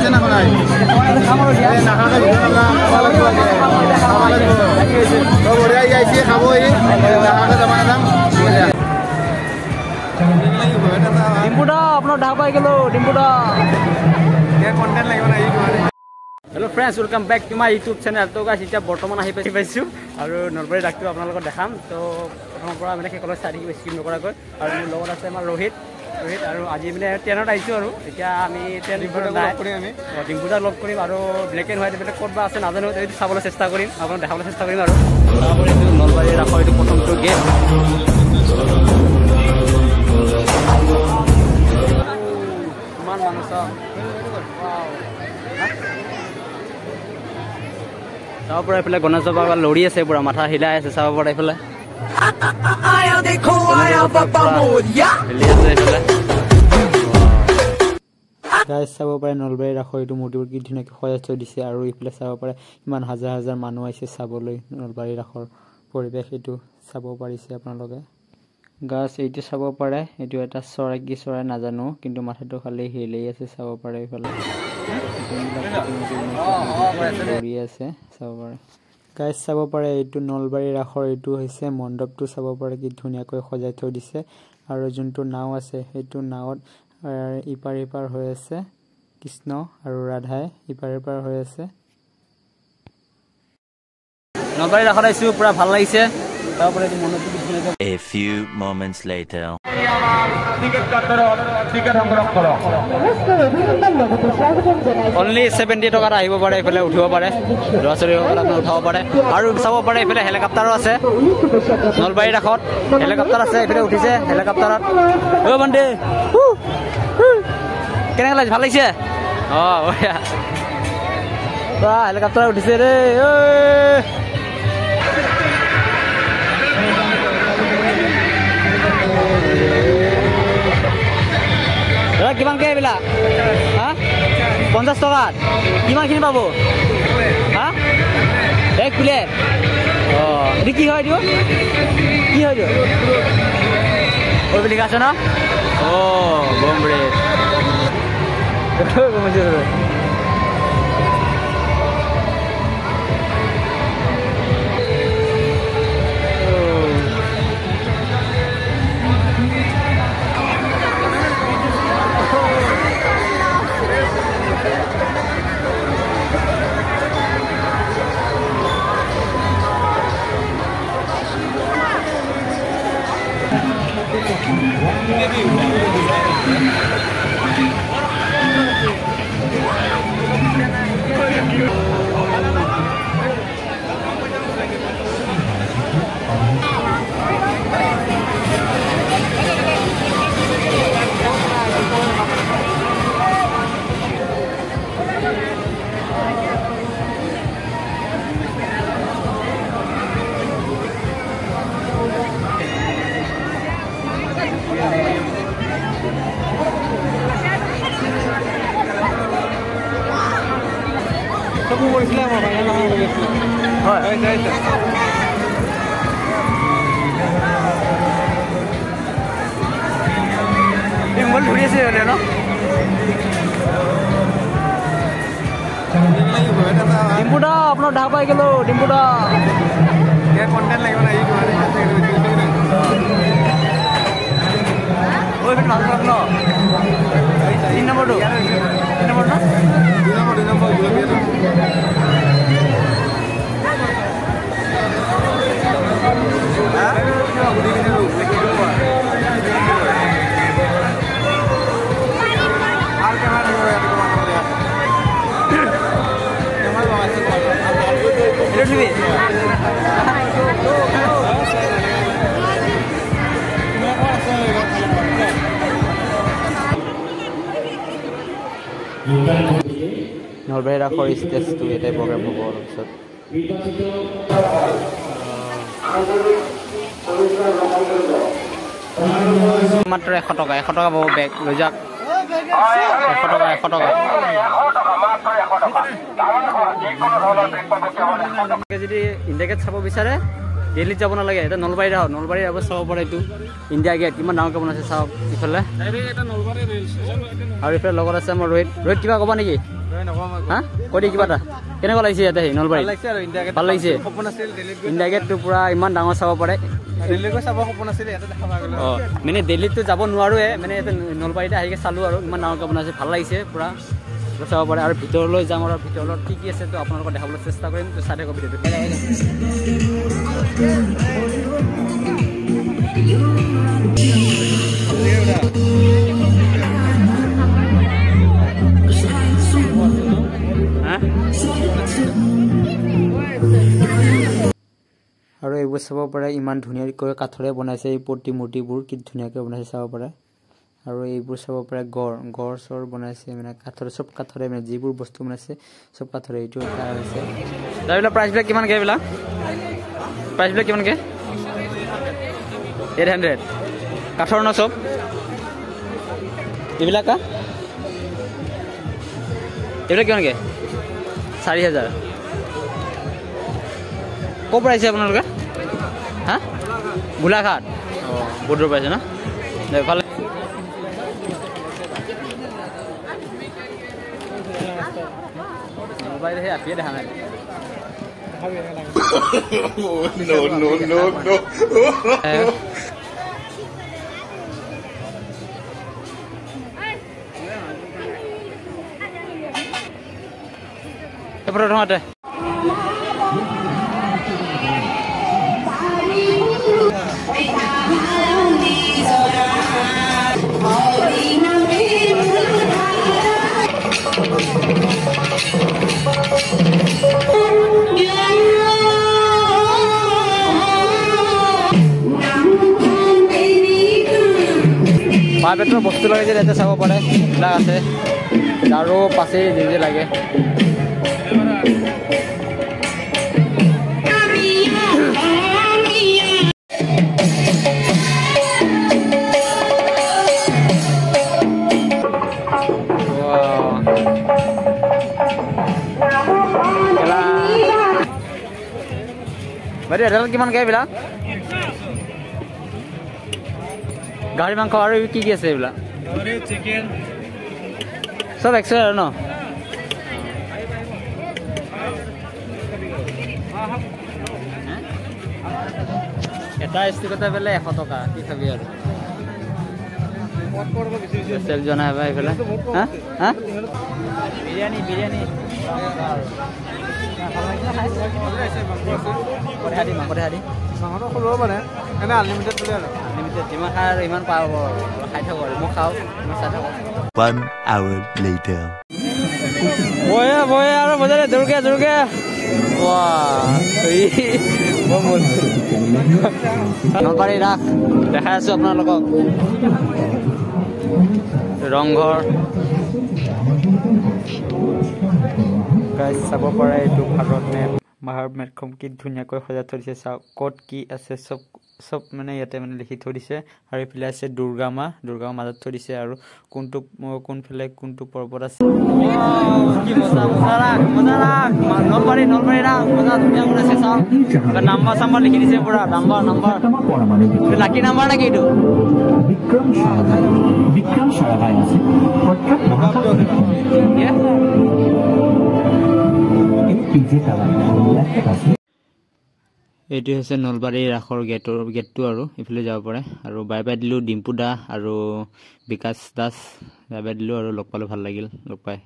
আছে না কোনাই নাখাকে তো বড়িয়া আইছে খাবো এই নাখাকে জমা নাম ডিম্পুদা আপনার ঢাকা পাই গেল ডিম্পুদা কন্টেন্ট লাগিব না এই hello friends welcome back to my YouTube channel तो गाइस इटा बर्तमान आহি পাইছো আৰু নলবাৰী ডাকটো আপোনালোকক দেখাম তো প্ৰথমৰ পৰা মানে কেকলৰ চাৰি স্কিম নকৰাকৈ আৰু মোৰ লগত আছে আমাৰ ৰোহিত আৰু আজি মানে ট্ৰেইনত আহিছো আৰু এতিয়া আমি ট্ৰেইন ডিম্পুদা লগ কৰিম আৰু ব্লেক এণ্ড হোৱাইট এইবিলাক ক'ত বা আছে নাজানো এইটো চাবলৈ চেষ্টা কৰিম আপোনাক দেখাবলৈ চেষ্টা কৰিম আৰু তাৰপৰে এইটো নলবাৰী ৰাখৰ এইটো প্ৰথমটো গেট কিমান মানুহ চাওক চাব পৰা এইফালে গণেশ বাবা লৰি আছে পুৰা মাথা হিলাই আছে চাব পৰা এইফালে গাইজ চাব পাৰে নলবাৰী ৰাখৰ এইটো মূৰ্তিবোৰ কি ধুনীয়াকৈ সজাই থৈ দিছে আৰু এইফালে চাব পাৰে ইমান হাজাৰ হাজাৰ মানুহ আহিছে চাবলৈ নলবাৰী ৰাখৰ পৰিৱেশ এইটো চাব পাৰিছে আপোনালোকে গাছ এইটো চাব পাৰে এইটো এটা চৰাই কি চৰাই নাজানো কিন্তু মাথাটো খালি হিলাই আছে চাব পাৰে এইফালে আছে চাব পাৰে গাইজ চাব পাৰে এইটো নলবাৰী ৰাখৰ এইটো হৈছে মণ্ডপটো চাব পাৰে কি ধুনীয়াকৈ সজাই থৈ দিছে আৰু যোনটো নাও আছে সেইটো নাৱত ইপাৰ ইপাৰ হৈ আছে কৃষ্ণ আৰু ৰাধাই ইপাৰ ইপাৰ হৈ আছে নলবাৰী ৰাখৰ আহিছো পুৰা ভাল লাগিছে তারপরে এই মণ্ডপটো ধুনীয়াকৈ A few moments later only 70 টকা আহিব পাৰে এফালে উঠিব পাৰে ল'ৰা-ছোৱালী সকলে উঠাব পাৰে আৰু চাব পাৰে এফালে হেলিকপ্টাৰো আছে নলবাৰী ৰাখত হেলিকপ্টাৰ আছে এফালে উঠিছে হেলিকপ্টাৰত ও বন্দে কেনেকৈ লাগিছে ভাল লাগিছে হেলিকপ্টাৰ উঠিছে ৰে কিমান কে এইবিলাক হা 50 টকা কিমানখিনি পাব হা এক প্লেট এটি কি হয় দিও কি হয় দিও ওই বুলি আছে না বম bread Kamu mau Islam apa? Yang mana mau Islam? Oh, itu. Yang mau beli sih, no? Dimpuda, apna dah apa kilo? Dimpuda. Dia konten lagi mana? Ini mana? Oh, itu nak no? Ini nomor tu? Ini nomor no? Dinamo juga biasa. Nalbari ৰাখৰ ষ্টেজটো এটাই programme হ'ব তাৰপিছত মাত্ৰ 100 টকা পাব বেগ লৈ যাওক 100 টকা যদি ইণ্ডিয়া চাব বিচাৰে দিল্লীত যাব নালাগে এটা নলবাৰী আহক নলবাৰী আহ চাব পাৰে এইটো ইণ্ডিয়া গেট কিমান ডাঙৰকৈ বনাইছে চাওক ইফালে আৰু ইফালে লগত আছে আমাৰ ৰোহিত কিবা ক'বা নেকি হা কৈ দি কিবা এটা কেনেকুৱা লাগিছে ইয়াতে নলবাৰীত ভাল লাগিছে ইণ্ডিয়া গেটটো পুৰা ইমান ডাঙৰ চাব পাৰে মানে দিল্লীততো যাব নোৱাৰোৱে মানে ইয়াতে নলবাৰীতে আহিকে চালোঁ আৰু ইমান ডাঙৰকৈ বনাইছে ভাল লাগিছে পুৰা চাব পাৰে আৰু ভিতৰলৈ যাম আৰু ভিতৰত কি কি আছে তো আপোনালোকক দেখাবলৈ চেষ্টা কৰিম তো চাই থাকক ভিডিঅ'টো আৰু এইবোৰ চাব পাৰে ইমান ধুনীয়াকৈ কাঠৰে বনাইছে এই মূৰ্তিবোৰ কি ধুনীয়াকৈ বনাইছে চাব পাৰে আৰু এইবোৰ চাব পাৰে গড় চৰ বনাইছে মানে কাঠৰে চব কাঠৰে মানে যিবোৰ বস্তু বনাইছে চব কাঠৰে এইটো এটা হৈছে তাৰবিলাক প্ৰাইচবিলাক কিমানকৈ এইবিলাক প্ৰাইচবিলাক কিমানকৈ 800 কাঠৰ ন চব এইবিলাক এইবিলাক কিমানকৈ 4000 ক'ৰ পৰা আহিছে আপোনালোকে হা গোলাঘাট অঁ বহুত দূৰ পাইছে ন ভাল মোবাইলহে আপিয়ে দেখা নাই প্ৰথমতে বাঁহ বেতৰ বস্তু লগাইছে ইয়াতে চাব পাৰে এইবিলাক আছে আৰু পাছে যি লাগে বাইদেউ এডাল কিমানকৈ এইবিলাক গাহৰি মাংস আৰু কি কি আছে এইবিলাক চব এক্সট্ৰা আৰু ন এটা ষ্টিকতে বোলে 100 টকা কি খাবি আৰু চেল জনাই বা এইফালে হা হা বিৰিয়ানী ইমান পাব খাই থাকো আৰু মই খাওঁ চাই থাকো 1 hour later বয়ে আৰু বজাৰে জোৰকে নলবাৰী ৰাস দেখাই আছো আপোনালোকক ৰংঘৰ চাব পাৰে এইটো ভাৰত মেপখন কি ধুনীয়াকৈ সজাই থৈ দিছে চাওক ক'ত কি আছে চব মানে ইয়াতে মানে লিখি থৈ দিছে আৰু এইফালে আছে দুৰ্গা মা মাজত থৈ দিছে আৰু কোনফালে কোনটো পৰ্বত আছে কি মজা নলবাৰী ৰাস মজা ধুনীয়া বনাইছে চাওক নাম্বাৰ লিখি দিছে পুৰা নাম্বাৰ লাকি নাম্বাৰ নেকি এইটো বিক্ৰম সাৰাভাই আছে এইটো হৈছে নলবাৰী ৰাসৰ গেটটো আৰু ইফালে যাব পাৰে আৰু বাই বাই দিলোঁ ডিম্পু দা আৰু বিকাশ দাস বাই বাই দিলোঁ আৰু লগ পালে ভাল লাগিল লগ পাই